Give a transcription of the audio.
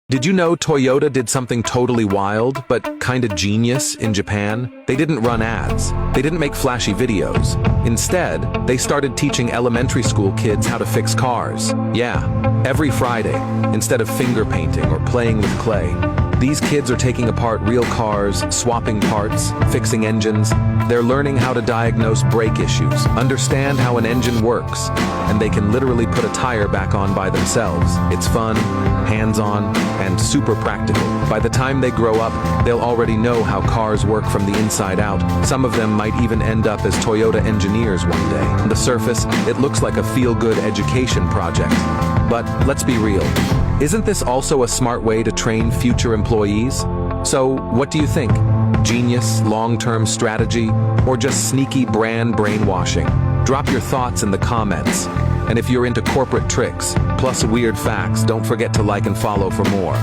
Did you know Toyota did something totally wild, but kinda genius in Japan? They didn't run ads. They didn't make flashy videos. Instead, they started teaching elementary school kids how to fix cars. Yeah, every Friday, instead of finger painting or playing with clay. These kids are taking apart real cars, swapping parts, fixing engines. They're learning how to diagnose brake issues, understand how an engine works, and they can literally put a tire back on by themselves. It's fun, hands-on, and super practical. By the time they grow up, they'll already know how cars work from the inside out. Some of them might even end up as Toyota engineers one day. On the surface, it looks like a feel-good education project. But let's be real. Isn't this also a smart way to train future employees? So, what do you think? Genius, long-term strategy, or just sneaky brand brainwashing? Drop your thoughts in the comments. And if you're into corporate tricks, plus weird facts, don't forget to like and follow for more.